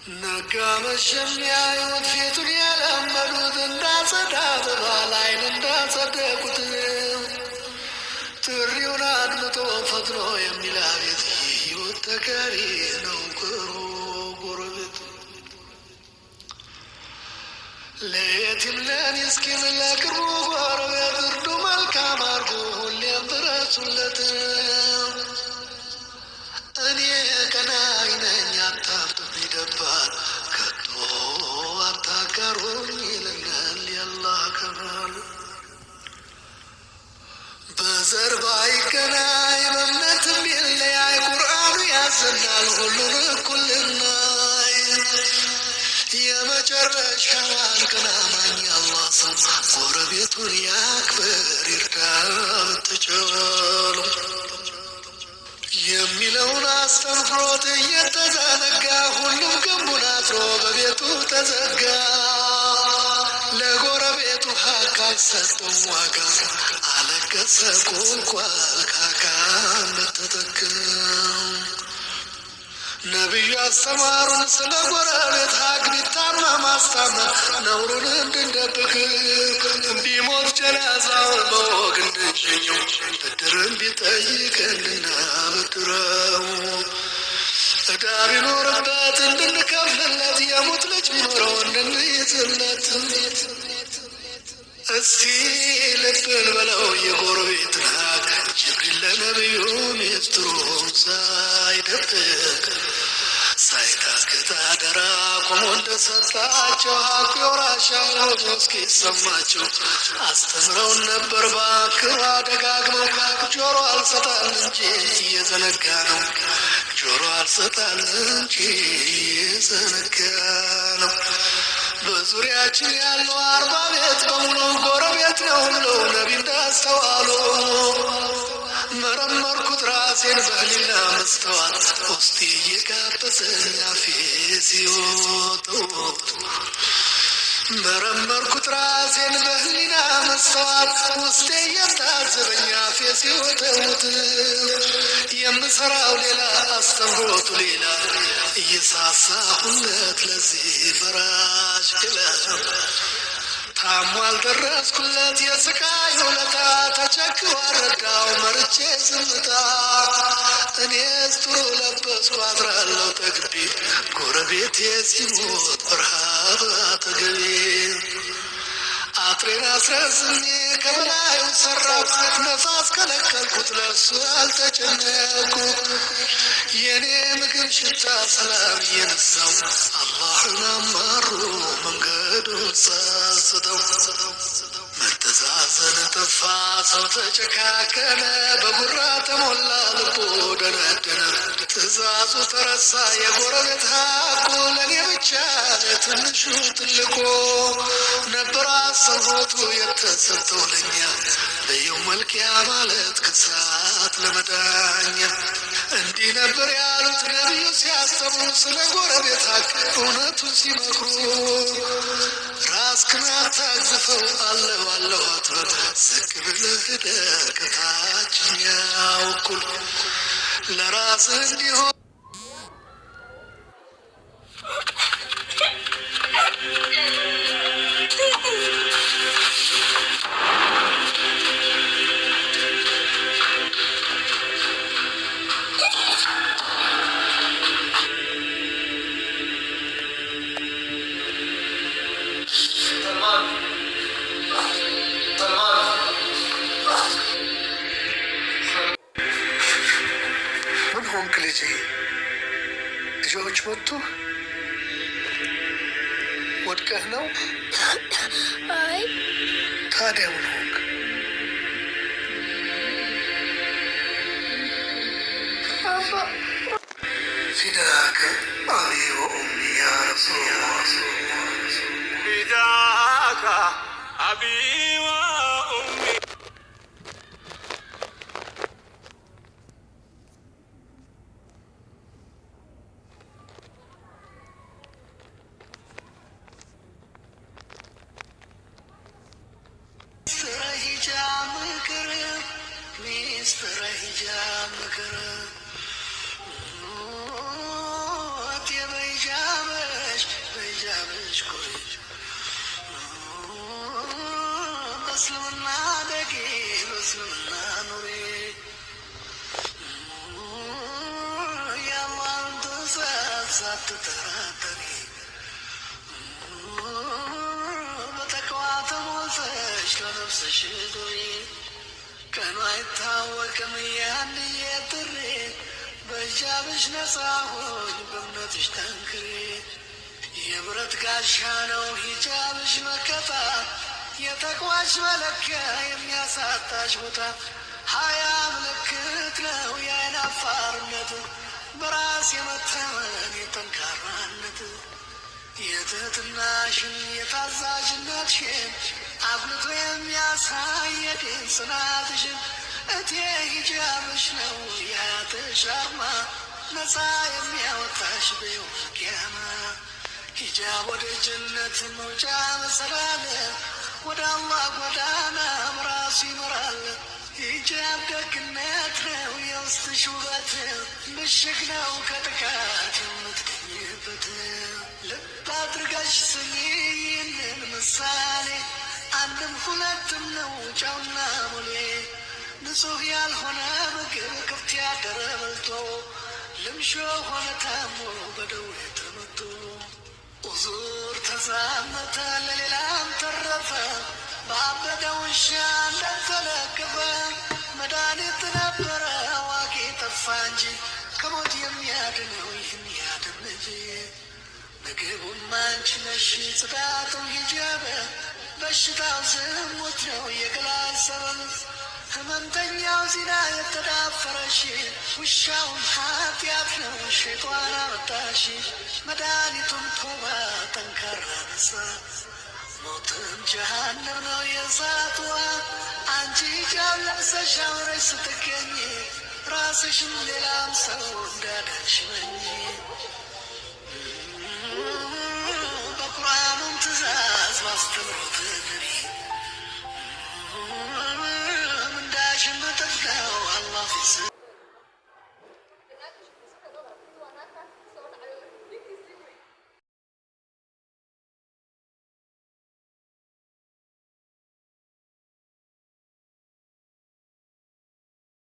ነጋ መሸም ያዩት ፊቱን የለመዱት እንዳጸዳ አበባ ላይን እንዳጸደቁት ጥሪውን አድምጦ ፈጥኖ የሚል አቤት ሕይወት ተጋሪ ነው ጎረቤት። ለየቲም ለሚስኪን ለቅርቡ ጎረቤት እርዱ መልካም አርጎ ሁሌም ድረሱለት። እኔ ቀናኢ ነኝ አታብጥም ይደባል ከቶ አታጋሩኝ ይለኛል የአላህ ቃል። በዘር ባይገናኝ በእምነትም ቢለያይ ቁርአኑ ያዘናል ሁሉን እኩል ልናይ። የመጨረሻዋን ቀን አማኝ አላህ ሰው ጎረቤቱን ያክብር ይርዳ ብትችሉ የሚለውን አስተምህሮት እየተዘነጋ ሁሉም ግንቡን አጥሮ በቤቱ ተዘጋ። ለጎረቤቱ ሀቅ አይሰጠውም ዋጋ አለቀሰ ቁልቋል ካካ እንደተጠቀም። ነቢዩ አስተማሩን ስለ ጎረቤት ሀቅ ቢታመም ማስታመም ነውሩን እንድንደብቅ ቢሞት ጀናዛውን በወግ እንድንሸኘው ብድርን ቢጠይቀን እንድናበድረው ዕዳ ቢኖርበት እንድንከፍልለት የሙት ልጅ ቢኖረው እንድንይዝለት። እስቲ ልብን በለው የጎረቤትን ሀቅ ጅብሪል ለነቢዩ ሚስጥሩን ሳይደብቅ ሳይታክት አደራ ቆሞ እንደሰጣቸው ሀቁ የወራሻው እስኪሰማቸው አስተምረውን ነበር ባክሯ ደጋግመው። ጆሮ አልሰጣል እንጂ እየዘነጋ ነው፣ ጆሮ አልሰጣል እንጂ እየዘነጋ ነው። በዙሪያችን ያለው 40 ቤት በሙሉ ጎረቤት ነው ብለው ነቢ እንዳስተዋሉ መረመርኩት ራሴን በህሊና መስተዋት ውስጤ እየጋበዘኝ አፌ ሲወጠው። መረመርኩት ራሴን በህሊና መስተዋት ውስጤ እየታዘበኝ አፌ ሲወጠውት። የምሰራው ሌላ አስተምሮቱ ሌላ እየሳሳሁለት ለዚህ ፈራሽ ግላ ታሞ አልደረስኩለት የስቃይ ውለታ ተቸግሮ አረዳው መርቼ ዝምታ። እኔስ ጥሩ ለበስኩ አድራለሁ ጠግቤ ጎረቤቴ ሲሞት በረሃብ አጠገቤ። አጥሬን አስረዝሜ ከበላዩ ሰራው ነፋስ ከለከልኩት ለሱ አልተጨነኩ። የኔ ምግብ ሽታ ሰላም የነሳው አላህን አማሩ መንገዱን ሳስተው። መተዛዘን ጠፋ ሰው ተጨካከነ በጉራ ተሞላ ልቦ ደነደነ። ትእዛዙ ተረሳ የጎረቤት ሀቁ ለእኔ ብቻ ለትንሹ ትልቁ ነበር አሰቦቱ የተሰጠው ለኛ በየው መልኪያ ማለት ከሳት ለመዳኛ። እንዲህ ነበር ያሉት ነቢዩ ሲያስተምሩ ስለ ጎረቤት ሀቅ እውነቱን ሲመክሩ። ራስክን አታግዝፈው አለሁ አለሁ አትበል ዝቅ ብለህ ሂደህ ከታችኛው እኩል ለራስህ እንዲሆን ልጆች መጡ። ወድቀህ ነው? አይ ታዲያ ምን ሆንክ? አባ ፊዳከ አቢ ወኡሚ ያ ረሱላህ ፊዳከ አቢ ወኡሚ ሚስጥረ ሂጃብ ምክር ቆየሽ ቆየሽ በእስልምና ደጌ በእስልምና ኑሬ የአላህን ትእዛዝ ሳትጠራጠሪ በተቅዋ ተሞልተሽ ለነፍስሽ ዱሪ ቀኑ አይታወቅም ያንዬ ጥሬ በሂጃብሽ ነፃ ሆኝ በእምነትሽ ጠንክሬ የብረት ጋሻ ነው ሂጃብሽ መከታ የተቅዋሽ መለኪያ የሚያሳጣሽ ቦታ ሀያ ምልክት ነው የዓይን አፋርነት በራስ የመተመን የጠንካራነት የትህትናሽን የታዛዥነትሽን አብልቶ የሚያሳይ የዲን ጽናትሽን እቴ ሂጃብሽ ነው የሀያትሽ አርማ ነፃ የሚያወጣሽ በየውም ቂያማ ሂጃብ ወደ ጀነት መውጫ መሰላል ወደ አላህ ጎዳና ራሱ ይመራል። ሂጃብ ደግነት ነው የውስጥሽ ውበት ምሽግ ነው ከጥቃት የምትገኝበት ልብ አድርጋሽ ስሚ ይህንን ምሳሌ አንድም ሁለትም ነው ጨውና ሙሌ ንጹሕ ያልሆነ ምግብ ክፍት ያደረ በልቶ ልምሾ ሆነ ታሞ በደዌ ተመቶ ኡዙር ተዛመተ ለሌላም ተረፈ ባበደ ውሻ እንደተለከፈ መድኃኒት ነበረ አዋቂ ጠፋ እንጂ ከሞት የሚያድነው ይህን ያድን እንጂ ምግቡን አንቺ ነሽ ጽዳቱም ሂጃብ በሽታው ዝሙት ነው የገላጭ ሰበብ ህመምተኛው ዚና የተዳፈረሽ ውሻውን ኃጢአት ነው ሸይጧን አመጣሽ መድኃኒቱም ቶባ ጠንካራ ነሳ ሞትም ጀሃነም ነው የእሳትዋ አንቺ ሂጃብ ለብሰሽ አምረሽ ስትገኝ ራስሽም ሌላም ሰው እንዳዳንሽ መኝ